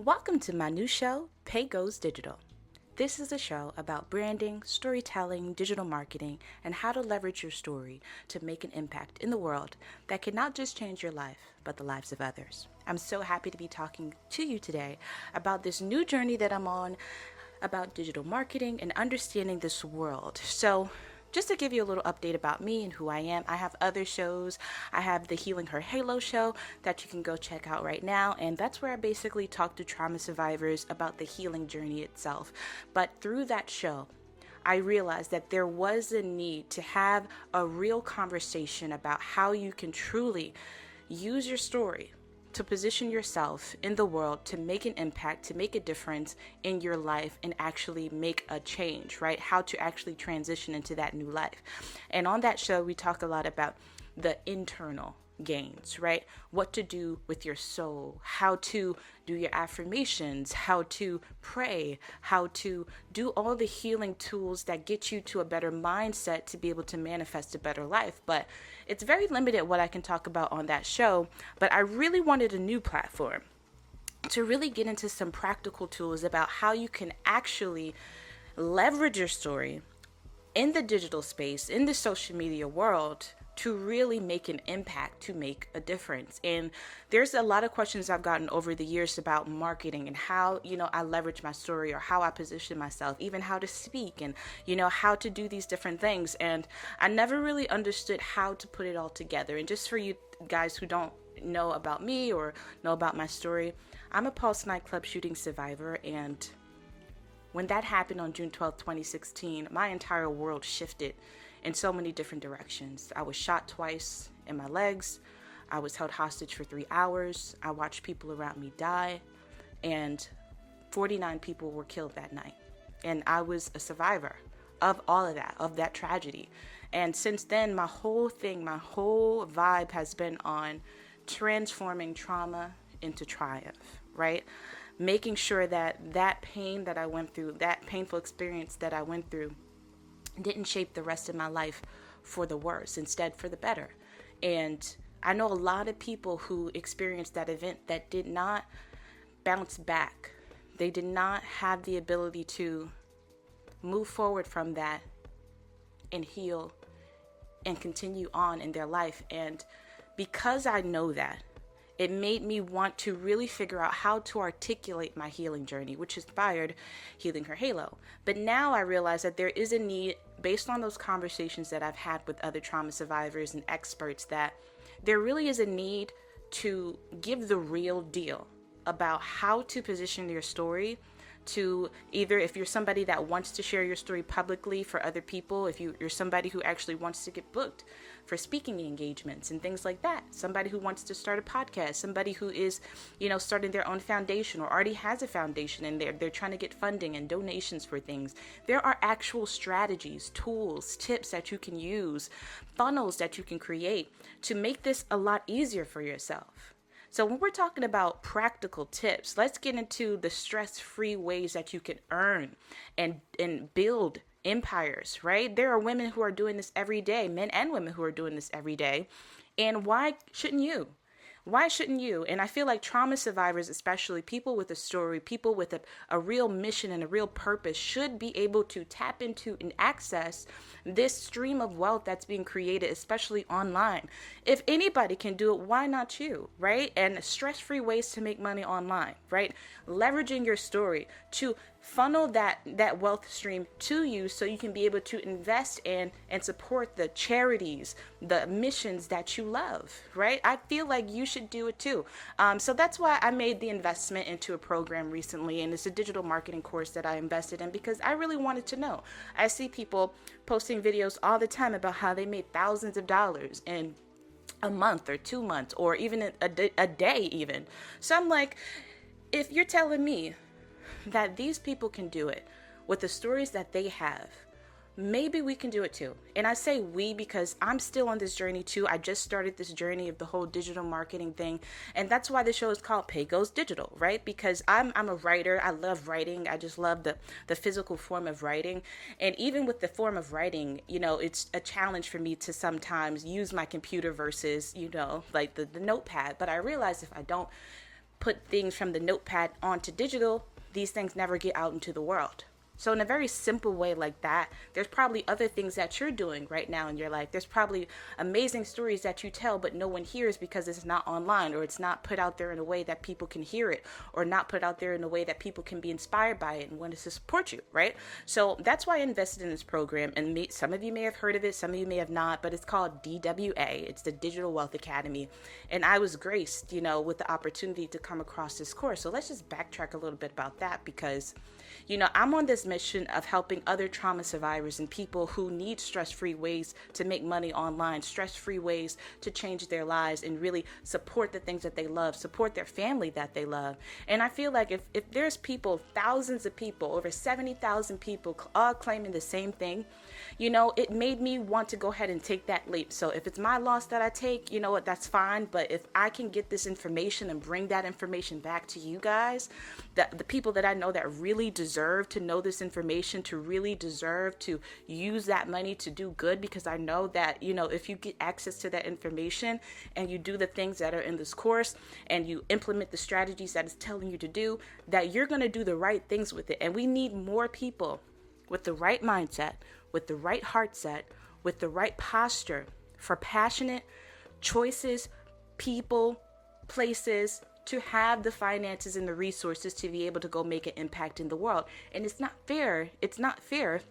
Welcome to my new show, Pae Goes Digital. This is a show about branding, storytelling, digital marketing, and how to leverage your story to make an impact in the world that can not just change your life, but the lives of others. I'm so happy to be talking to you today about this new journey that I'm on about digital marketing and understanding this world. So, just to give you a little update about me and who I am, I have other shows. I have the Healing Her Halo show that you can go check out right now, and that's where I basically talk to trauma survivors about the healing journey itself. But through that show, I realized that there was a need to have a real conversation about how you can truly use your story to position yourself in the world to make an impact, to make a difference in your life and actually make a change, right? How to actually transition into that new life. And on that show, we talk a lot about the internal gains, right? What to do with your soul, how to do your affirmations, how to pray, how to do all the healing tools that get you to a better mindset to be able to manifest a better life. But it's very limited what I can talk about on that show, but I really wanted a new platform to really get into some practical tools about how you can actually leverage your story in the digital space, in the social media world, to really make an impact, to make a difference. And there's a lot of questions I've gotten over the years about marketing and how, I leverage my story or how I position myself, even how to speak and, how to do these different things. And I never really understood how to put it all together. And just for you guys who don't know about me or know about my story, I'm a Pulse nightclub shooting survivor. And when that happened on June 12th, 2016, my entire world shifted in so many different directions. I was shot twice in my legs. I was held hostage for 3 hours. I watched people around me die, and 49 people were killed that night. And I was a survivor of all of that, of that tragedy. And since then, my whole vibe has been on transforming trauma into triumph, right? Making sure that pain that I went through, that painful experience that I went through, didn't shape the rest of my life for the worse, instead for the better. And I know a lot of people who experienced that event that did not bounce back. They did not have the ability to move forward from that and heal and continue on in their life. And because I know that, it made me want to really figure out how to articulate my healing journey, which inspired Healing Her Halo. But now I realize that there is a need, based on those conversations that I've had with other trauma survivors and experts, that there really is a need to give the real deal about how to position your story to either, if you're somebody that wants to share your story publicly for other people, if you're somebody who actually wants to get booked for speaking engagements and things like that, somebody who wants to start a podcast, somebody who is, starting their own foundation or already has a foundation and they're trying to get funding and donations for things. There are actual strategies, tools, tips that you can use, funnels that you can create to make this a lot easier for yourself. So when we're talking about practical tips, let's get into the stress-free ways that you can earn and build empires, right? There are women who are doing this every day, men and women who are doing this every day. And why shouldn't you? Why shouldn't you? And I feel like trauma survivors, especially people with a story, people with a real mission and a real purpose, should be able to tap into and access this stream of wealth that's being created, especially online. If anybody can do it, why not you, right? And stress-free ways to make money online, right? Leveraging your story to funnel that wealth stream to you so you can be able to invest in and support the charities, the missions that you love, right? I feel like you should do it too. So that's why I made the investment into a program recently, and it's a digital marketing course that I invested in because I really wanted to know. I see people posting videos all the time about how they made thousands of dollars in a month or 2 months or even a day even. So I'm like, if you're telling me that these people can do it with the stories that they have, maybe we can do it too. And I say we because I'm still on this journey too. I just started this journey of the whole digital marketing thing. And that's why the show is called Pae Goes Digital, right? Because I'm a writer. I love writing. I just love the physical form of writing. And even with the form of writing, it's a challenge for me to sometimes use my computer versus, like the notepad. But I realize if I don't put things from the notepad onto digital, these things never get out into the world. So in a very simple way like that, there's probably other things that you're doing right now in your life. There's probably amazing stories that you tell, but no one hears because it's not online, or it's not put out there in a way that people can hear it, or not put out there in a way that people can be inspired by it and want to support you, right? So that's why I invested in this program. And some of you may have heard of it, some of you may have not, but it's called DWA. It's the Digital Wealth Academy. And I was graced, with the opportunity to come across this course. So let's just backtrack a little bit about that, because I'm on this mission of helping other trauma survivors and people who need stress-free ways to make money online, stress-free ways to change their lives and really support the things that they love, support their family that they love. And I feel like if there's people, thousands of people, over 70,000 people all claiming the same thing, it made me want to go ahead and take that leap. So if it's my loss that I take, that's fine. But if I can get this information and bring that information back to you guys, the people that I know that really deserve to know this information, to really deserve to use that money to do good, because I know that, if you get access to that information and you do the things that are in this course and you implement the strategies that it's telling you to do, that you're going to do the right things with it. And we need more people with the right mindset, with the right heart set, with the right posture for passionate choices, people, places, to have the finances and the resources to be able to go make an impact in the world. And it's not fair. It's not fair,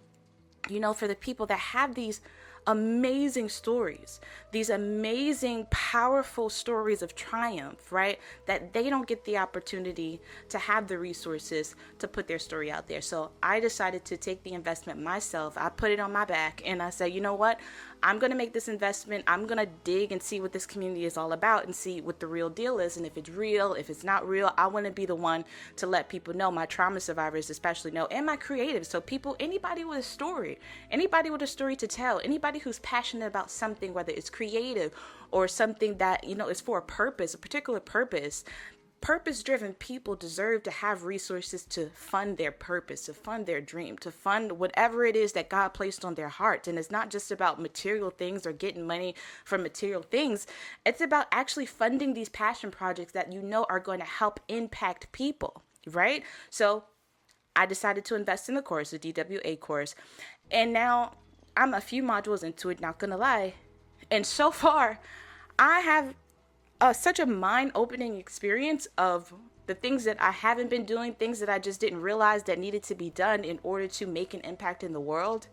for the people that have these amazing stories, these amazing, powerful stories of triumph, right? That they don't get the opportunity to have the resources to put their story out there. So I decided to take the investment myself. I put it on my back and I said, you know what? I'm going to make this investment. I'm going to dig and see what this community is all about and see what the real deal is. And if it's real, if it's not real, I want to be the one to let people know, my trauma survivors especially know, and my creatives. So people, anybody with a story to tell, anybody who's passionate about something, whether it's creative or something that, is for a purpose, a particular purpose. Purpose-driven people deserve to have resources to fund their purpose, to fund their dream, to fund whatever it is that God placed on their heart. And it's not just about material things or getting money from material things. It's about actually funding these passion projects that are going to help impact people, right? So I decided to invest in the course, the DWA course. And now I'm a few modules into it, not going to lie. And so far, I have such a mind-opening experience of the things that I haven't been doing, things that I just didn't realize that needed to be done in order to make an impact in the world,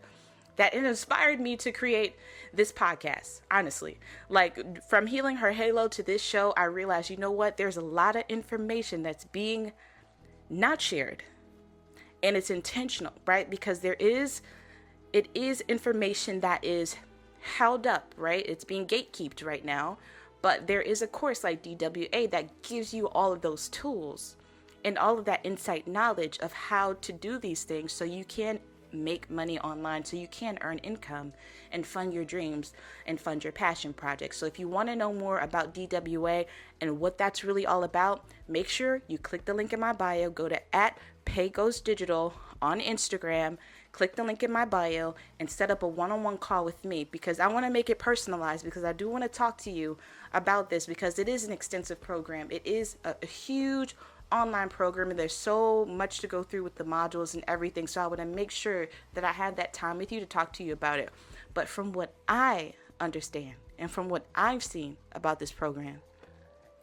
that it inspired me to create this podcast, honestly. Like, from Healing Her Halo to this show, I realized, there's a lot of information that's being not shared. And it's intentional, right? Because it is information that is held up, right? It's being gatekept right now. But there is a course like DWA that gives you all of those tools and all of that insight knowledge of how to do these things so you can make money online, so you can earn income and fund your dreams and fund your passion projects. So if you want to know more about DWA and what that's really all about, make sure you click the link in my bio, go to @Pae Goes Digital on Instagram, click the link in my bio and set up a one-on-one call with me, because I want to make it personalized, because I do want to talk to you about this, because it is an extensive program. It is a huge online program and there's so much to go through with the modules and everything. So I want to make sure that I have that time with you to talk to you about it. But from what I understand and from what I've seen about this program,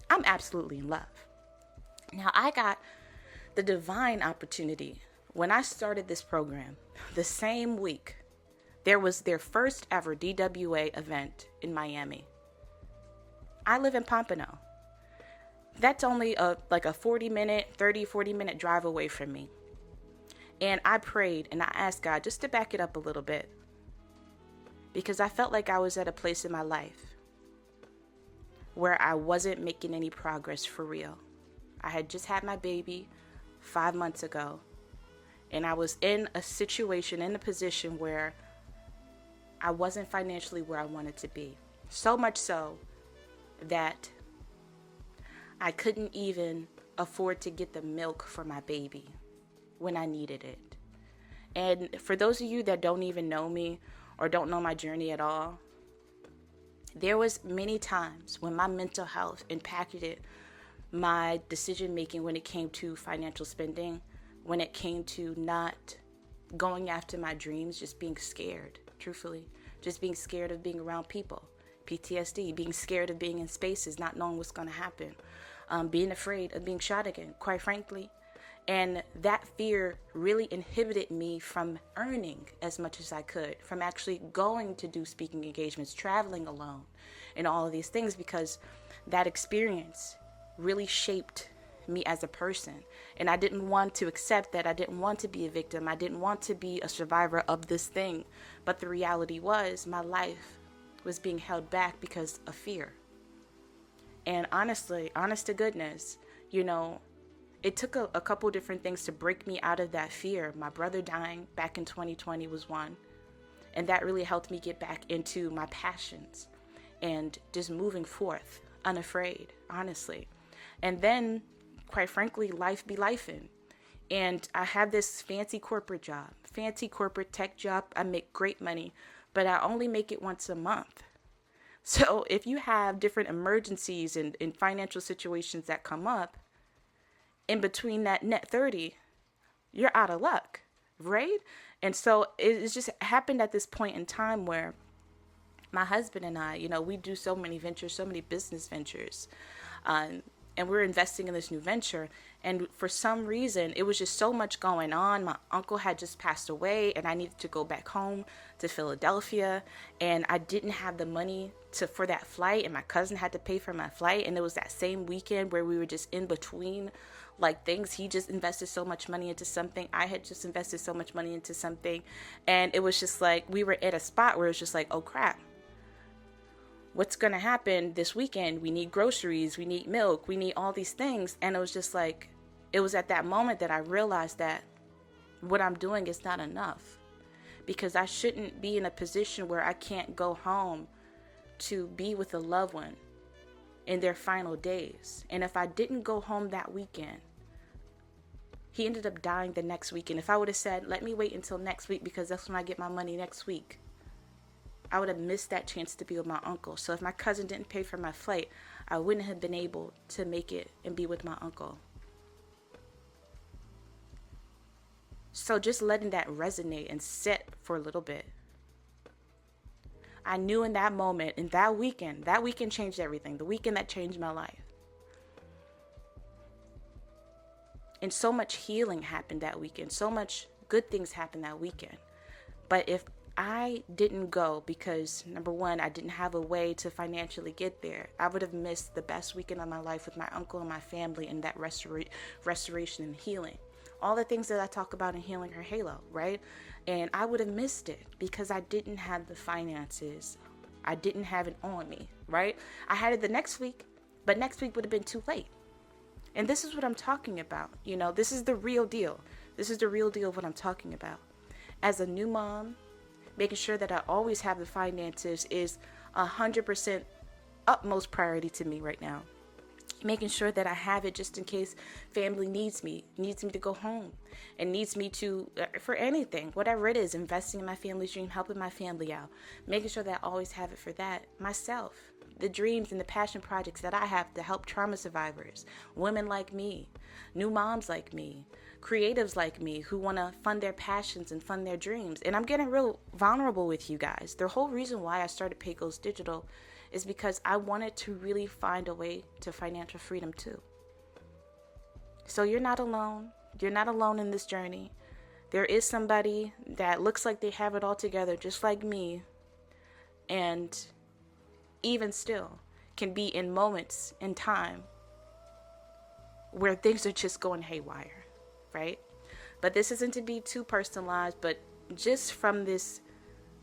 I'm absolutely in love. Now, I got the divine opportunity when I started this program. The same week, there was their first ever DWA event in Miami. I live in Pompano. That's only a 40 minute drive away from me. And I prayed and I asked God just to back it up a little bit, because I felt like I was at a place in my life where I wasn't making any progress for real. I had just had my baby 5 months ago. And I was in a situation, in a position where I wasn't financially where I wanted to be. So much so that I couldn't even afford to get the milk for my baby when I needed it. And for those of you that don't even know me or don't know my journey at all, there was many times when my mental health impacted my decision making when it came to financial spending, when it came to not going after my dreams, just being scared, truthfully, just being scared of being around people, PTSD, being scared of being in spaces, not knowing what's going to happen, being afraid of being shot again, quite frankly. And that fear really inhibited me from earning as much as I could, from actually going to do speaking engagements, traveling alone, and all of these things, because that experience really shaped me as a person. And I didn't want to accept that. I didn't want to be a victim. I didn't want to be a survivor of this thing. But the reality was my life was being held back because of fear. And honestly, honest to goodness, it took a couple different things to break me out of that fear. My brother dying back in 2020 was one. And that really helped me get back into my passions and just moving forth, unafraid, honestly. And then, quite frankly, life be lifing. And I have this fancy corporate job, fancy corporate tech job. I make great money, but I only make it once a month. So if you have different emergencies and financial situations that come up, in between that net 30, you're out of luck, right? And so it just happened at this point in time where my husband and I, we do so many ventures, so many business ventures, and we're investing in this new venture. And for some reason, it was just so much going on. My uncle had just passed away, and I needed to go back home to Philadelphia, and I didn't have the money for that flight, and my cousin had to pay for my flight. And it was that same weekend where we were just in between things. He just invested so much money into something. I had just invested so much money into something. And it was just like, we were at a spot where it was just like, oh crap, what's going to happen this weekend? We need groceries, we need milk, we need all these things. And it was just like, it was at that moment that I realized that what I'm doing is not enough, because I shouldn't be in a position where I can't go home to be with a loved one in their final days. And if I didn't go home that weekend, he ended up dying the next week. And if I would have said, let me wait until next week because that's when I get my money next week, I would have missed that chance to be with my uncle. So if my cousin didn't pay for my flight, I wouldn't have been able to make it and be with my uncle. So just letting that resonate and sit for a little bit. I knew in that moment, in that weekend changed everything. The weekend that changed my life. And so much healing happened that weekend. So much good things happened that weekend. But if I didn't go because, number one, I didn't have a way to financially get there, I would have missed the best weekend of my life with my uncle and my family and that restoration and healing. All the things that I talk about in Healing Her Halo, right? And I would have missed it because I didn't have the finances. I didn't have it on me, right? I had it the next week, but next week would have been too late. And this is what I'm talking about. This is the real deal. This is the real deal of what I'm talking about. As a new mom, making sure that I always have the finances is 100% utmost priority to me right now. Making sure that I have it just in case family needs me to go home, and needs me to, for anything, whatever it is, investing in my family's dream, helping my family out, making sure that I always have it for that. Myself, the dreams and the passion projects that I have to help trauma survivors, women like me, new moms like me, creatives like me who want to fund their passions and fund their dreams. And I'm getting real vulnerable with you guys. The whole reason why I started Pae Goes Digital is because I wanted to really find a way to financial freedom too. So you're not alone. You're not alone in this journey. There is somebody that looks like they have it all together, just like me, and even still can be in moments in time where things are just going haywire, right? But this isn't to be too personalized, but just from this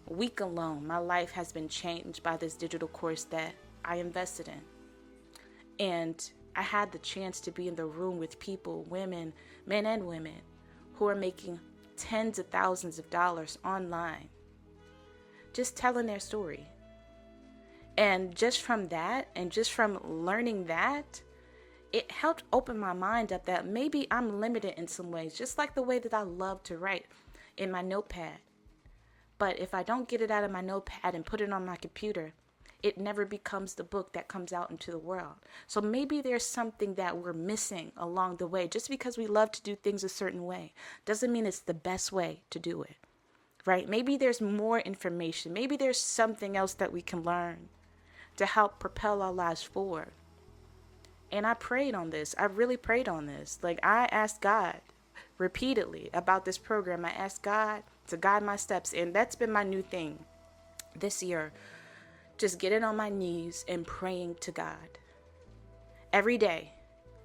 week alone, my life has been changed by this digital course that I invested in. And I had the chance to be in the room with people, women, men and women, who are making tens of thousands of dollars online, just telling their story. And just from that, and just from learning that, it helped open my mind up that maybe I'm limited in some ways, just like the way that I love to write in my notepad. But if I don't get it out of my notepad and put it on my computer, it never becomes the book that comes out into the world. So maybe there's something that we're missing along the way. Just because we love to do things a certain way doesn't mean it's the best way to do it, right? Maybe there's more information. Maybe there's something else that we can learn to help propel our lives forward. And I prayed on this. I really prayed on this. Like, I asked God repeatedly about this program. I asked God to guide my steps. And that's been my new thing this year. Just getting on my knees and praying to God. Every day.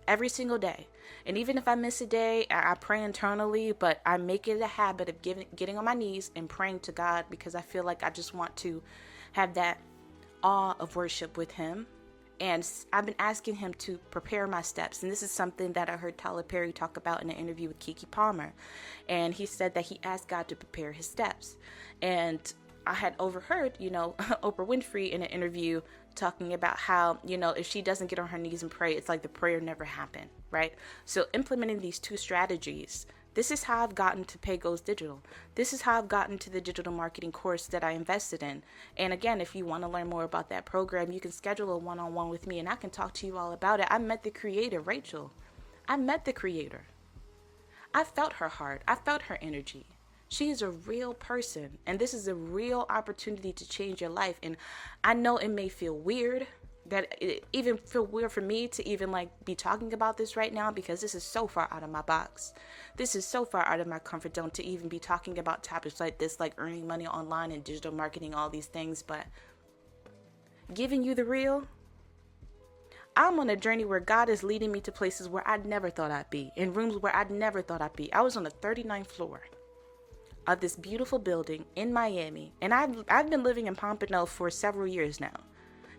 Every single day. And even if I miss a day, I pray internally. But I make it a habit of getting on my knees and praying to God. Because I feel like I just want to have that awe of worship with Him. And I've been asking Him to prepare my steps. And this is something that I heard Tyler Perry talk about in an interview with Keke Palmer. And he said that he asked God to prepare his steps. And I had overheard, Oprah Winfrey in an interview talking about how, if she doesn't get on her knees and pray, it's like the prayer never happened, right? So implementing these two strategies, this is how I've gotten to Pae Goes Digital. This is how I've gotten to the digital marketing course that I invested in. And again, if you want to learn more about that program, you can schedule a one-on-one with me and I can talk to you all about it. I met the creator, Rachel. I met the creator. I felt her heart. I felt her energy. She is a real person. And this is a real opportunity to change your life. And I know it may feel weird. That it even feel weird for me to even be talking about this right now, because this is so far out of my box. This is so far out of my comfort zone to even be talking about topics like this, like earning money online and digital marketing, all these things. But giving you the real, I'm on a journey where God is leading me to places where I never thought I'd be, in rooms where I never thought I'd be. I was on the 39th floor of this beautiful building in Miami, and I've been living in Pompano for several years now.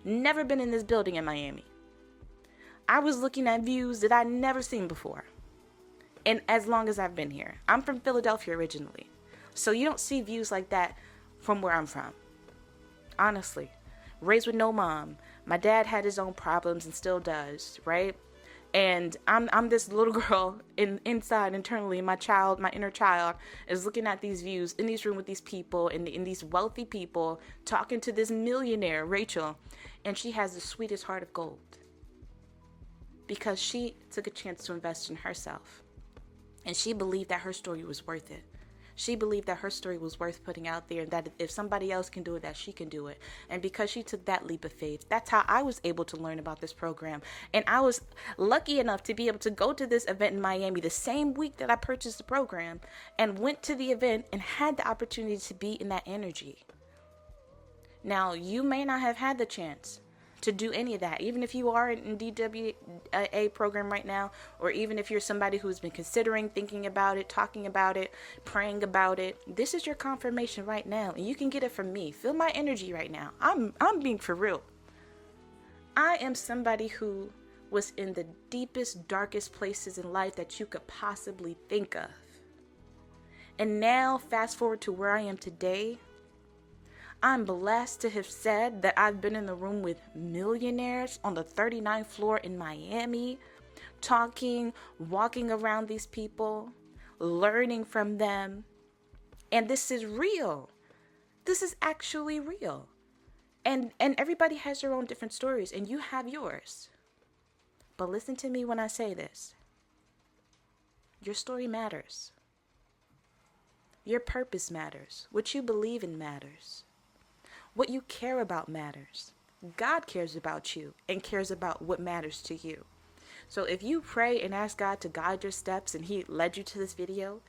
Never been in this building in Miami. I was looking at views that I'd never seen before. And as long as I've been here. I'm from Philadelphia originally. So you don't see views like that from where I'm from. Honestly. Raised with no mom. My dad had his own problems and still does, right? And I'm this little girl inside internally. My inner child is looking at these views in these rooms with these people and in these wealthy people, talking to this millionaire, Rachel. And she has the sweetest heart of gold because she took a chance to invest in herself. And she believed that her story was worth it. She believed that her story was worth putting out there, and that if somebody else can do it, that she can do it. And because she took that leap of faith, that's how I was able to learn about this program. And I was lucky enough to be able to go to this event in Miami the same week that I purchased the program, and went to the event and had the opportunity to be in that energy. Now, you may not have had the chance to do any of that, even if you are in DWA program right now, or even if you're somebody who's been considering, thinking about it, talking about it, praying about it. This is your confirmation right now, and you can get it from me. Feel my energy right now. I'm being for real. I am somebody who was in the deepest, darkest places in life that you could possibly think of. And now, fast forward to where I am today, I'm blessed to have said that I've been in the room with millionaires on the 39th floor in Miami, talking, walking around these people, learning from them. And this is real. This is actually real. And everybody has their own different stories, and you have yours. But listen to me when I say this. Your story matters. Your purpose matters. What you believe in matters. What you care about matters. God cares about you and cares about what matters to you. So if you pray and ask God to guide your steps and He led you to this video,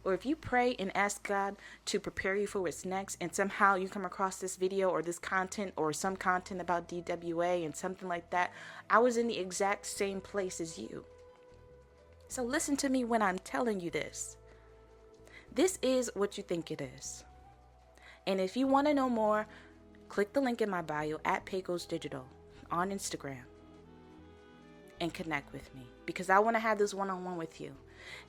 or if you pray and ask God to prepare you for what's next and somehow you come across this video or this content or some content about DWA and something like that, I was in the exact same place as you. So listen to me when I'm telling you this. This is what you think it is. And if you want to know more, click the link in my bio at Pae Goes Digital on Instagram and connect with me, because I want to have this one-on-one with you.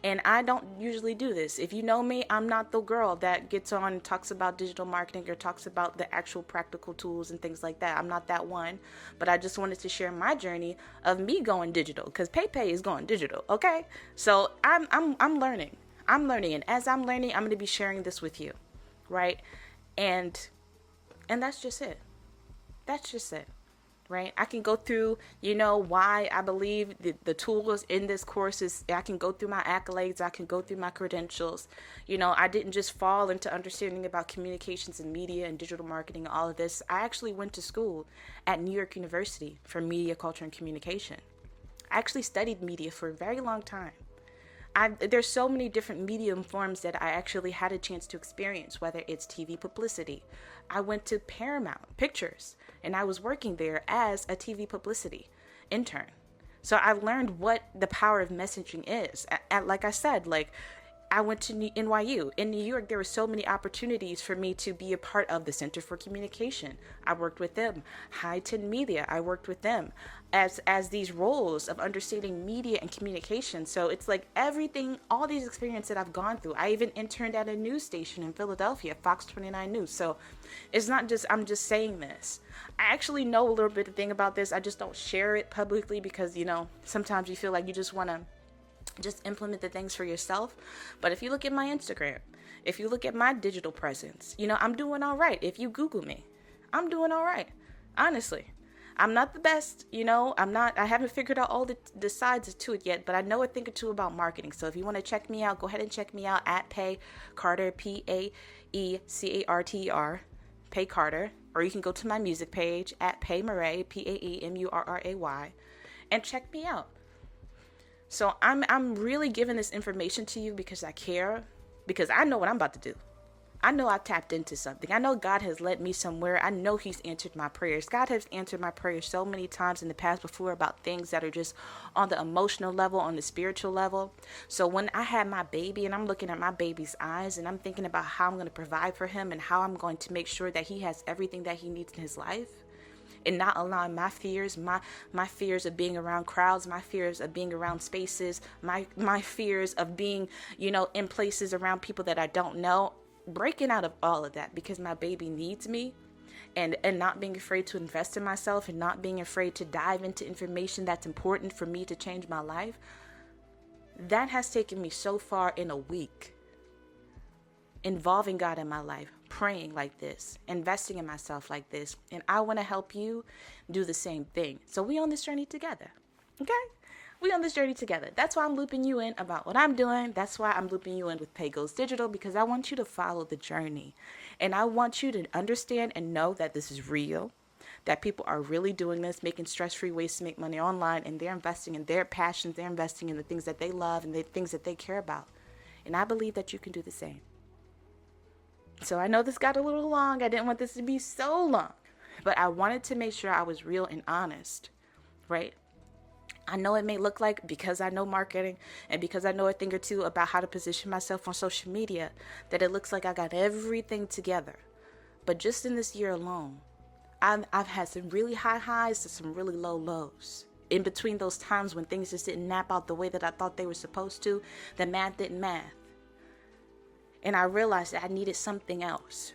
And I don't usually do this. If you know me, I'm not the girl that gets on and talks about digital marketing or talks about the actual practical tools and things like that. I'm not that one, but I just wanted to share my journey of me going digital, because Pae is going digital. Okay. So I'm learning. And as I'm learning, I'm going to be sharing this with you. Right. And that's just it. That's just it. Right? I can go through, why I believe the tools in this course is, I can go through my accolades, I can go through my credentials. I didn't just fall into understanding about communications and media and digital marketing, all of this. I actually went to school at New York University for media, culture, and communication. I actually studied media for a very long time. There's so many different medium forms that I actually had a chance to experience, whether it's TV publicity. I went to Paramount Pictures, and I was working there as a TV publicity intern. So I learned what the power of messaging is. Like I said, I went to NYU. In New York, there were so many opportunities for me to be a part of the Center for Communication. I worked with them. High 10 Media, I worked with them as these roles of understanding media and communication. So it's like everything, all these experiences that I've gone through. I even interned at a news station in Philadelphia, Fox 29 News. So it's not just, I'm just saying this. I actually know a little bit of thing about this. I just don't share it publicly because, sometimes you feel like you just want to just implement the things for yourself. But if you look at my Instagram, if you look at my digital presence, I'm doing all right. If you Google me, I'm doing all right. Honestly, I'm not the best, I haven't figured out all the sides to it yet, but I know a thing or two about marketing. So if you want to check me out, go ahead and check me out at Pae Carter, Paecarter, Pae Carter, or you can go to my music page at Pae Murray, Paemurray, and check me out. So I'm really giving this information to you because I care, because I know what I'm about to do. I know I tapped into something. I know God has led me somewhere. I know he's answered my prayers. God has answered my prayers so many times in the past before about things that are just on the emotional level, on the spiritual level. So when I had my baby and I'm looking at my baby's eyes and I'm thinking about how I'm going to provide for him and how I'm going to make sure that he has everything that he needs in his life, and not allowing my fears, my fears of being around crowds, my fears of being around spaces, my fears of being, in places around people that I don't know, breaking out of all of that because my baby needs me, and not being afraid to invest in myself and not being afraid to dive into information that's important for me to change my life. That has taken me so far in a week. Involving God in my life, praying like this, investing in myself like this. And I want to help you do the same thing. So we on this journey together. Okay? We on this journey together. That's why I'm looping you in about what I'm doing. That's why I'm looping you in with Pae Goes Digital, because I want you to follow the journey. And I want you to understand and know that this is real, that people are really doing this, making stress-free ways to make money online, and they're investing in their passions. They're investing in the things that they love and the things that they care about. And I believe that you can do the same. So I know this got a little long. I didn't want this to be so long, but I wanted to make sure I was real and honest, right? I know it may look like, because I know marketing and because I know a thing or two about how to position myself on social media, that it looks like I got everything together. But just in this year alone, I've had some really high highs to some really low lows. In between those times when things just didn't nap out the way that I thought they were supposed to, the math didn't math. And I realized that I needed something else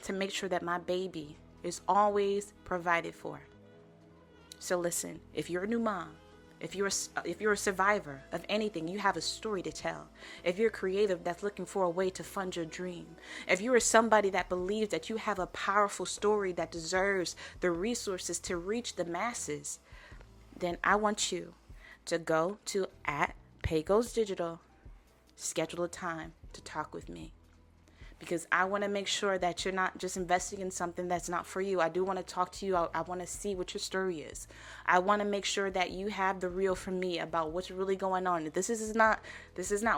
to make sure that my baby is always provided for. So listen, if you're a new mom, if you're a survivor of anything, you have a story to tell. If you're creative that's looking for a way to fund your dream, if you are somebody that believes that you have a powerful story that deserves the resources to reach the masses, then I want you to go to at Pae Goes Digital, schedule a time to talk with me, because I want to make sure that you're not just investing in something that's not for you. I do want to talk to you. I want to see what your story is. I want to make sure that you have the real from me about what's really going on. This is not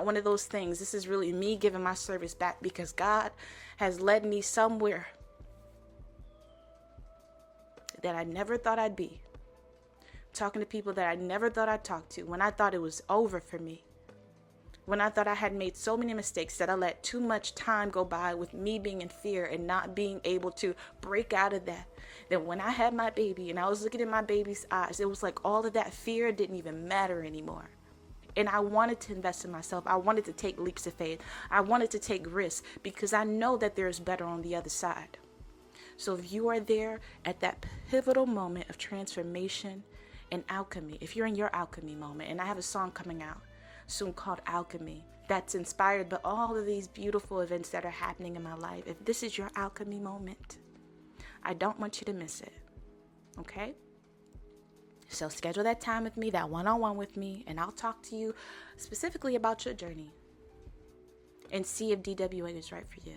one of those things. This is really me giving my service back, because God has led me somewhere that I never thought I'd be. Talking to people that I never thought I'd talk to, when I thought it was over for me. When I thought I had made so many mistakes that I let too much time go by with me being in fear and not being able to break out of that. Then when I had my baby and I was looking at my baby's eyes, it was like all of that fear didn't even matter anymore. And I wanted to invest in myself. I wanted to take leaps of faith. I wanted to take risks, because I know that there's better on the other side. So if you are there at that pivotal moment of transformation and alchemy, if you're in your alchemy moment, and I have a song coming out soon called Alchemy, that's inspired by all of these beautiful events that are happening in my life. If this is your alchemy moment, I don't want you to miss it. Okay? So schedule that time with me, that one-on-one with me, and I'll talk to you specifically about your journey and see if DWA is right for you.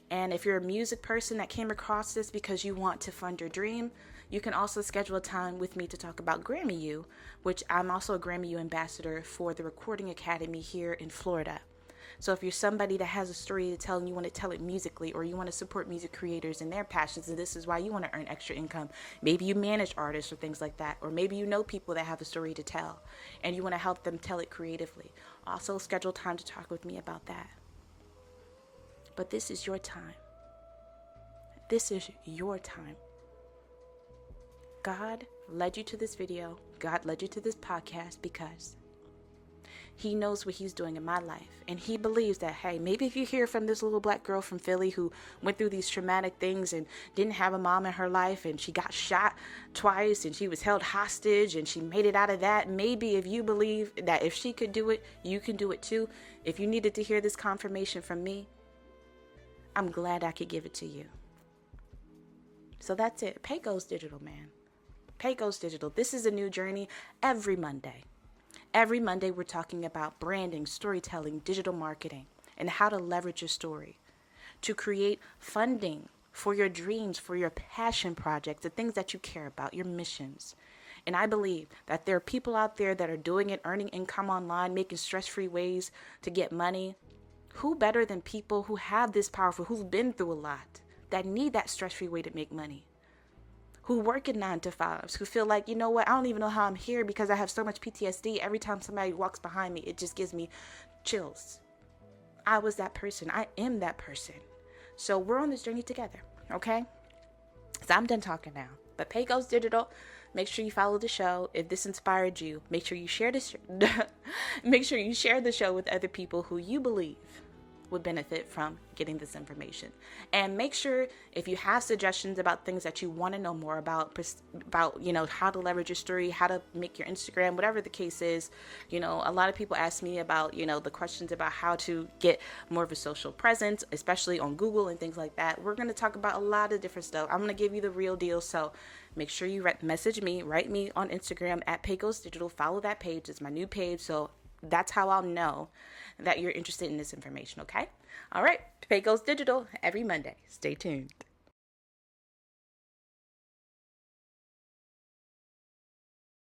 And if you're a music person that came across this because you want to fund your dream, you can also schedule a time with me to talk about Grammy U, which I'm also a Grammy U ambassador for the Recording Academy here in Florida. So if you're somebody that has a story to tell and you want to tell it musically, or you want to support music creators and their passions, and this is why you want to earn extra income, maybe you manage artists or things like that, or maybe you know people that have a story to tell and you want to help them tell it creatively, also schedule time to talk with me about that. But this is your time. This is your time. God led you to this video. God led you to this podcast because He knows what He's doing in my life. And He believes that, hey, maybe if you hear from this little black girl from Philly who went through these traumatic things and didn't have a mom in her life, and she got shot twice and she was held hostage and she made it out of that. Maybe if you believe that if she could do it, you can do it too. If you needed to hear this confirmation from me, I'm glad I could give it to you. So that's it. Pae Goes Digital, man. Pae Goes Digital. This is a new journey every Monday. Every Monday, we're talking about branding, storytelling, digital marketing, and how to leverage your story to create funding for your dreams, for your passion projects, the things that you care about, your missions. And I believe that there are people out there that are doing it, earning income online, making stress-free ways to get money. Who better than people who have this powerful, who've been through a lot, that need that stress-free way to make money, who work in 9-to-5s, who feel like, you know what, I don't even know how I'm here because I have so much PTSD. Every time somebody walks behind me, it just gives me chills. I was that person. I am that person. So we're on this journey together, okay? So I'm done talking now. But Pae Goes Digital, make sure you follow the show. If this inspired you, make sure you share this. Make sure you share the show with other people who you believe would benefit from getting this information. And make sure, if you have suggestions about things that you want to know more about, how to leverage your story, how to make your Instagram, whatever the case is, a lot of people ask me about, the questions about how to get more of a social presence, especially on Google and things like that. We're going to talk about a lot of different stuff. I'm going to give you the real deal. So make sure you message me, write me on Instagram at Pae Goes Digital. Follow that page. It's my new page. So that's how I'll know that you're interested in this information, okay? All right, Pae Goes Digital every Monday. Stay tuned.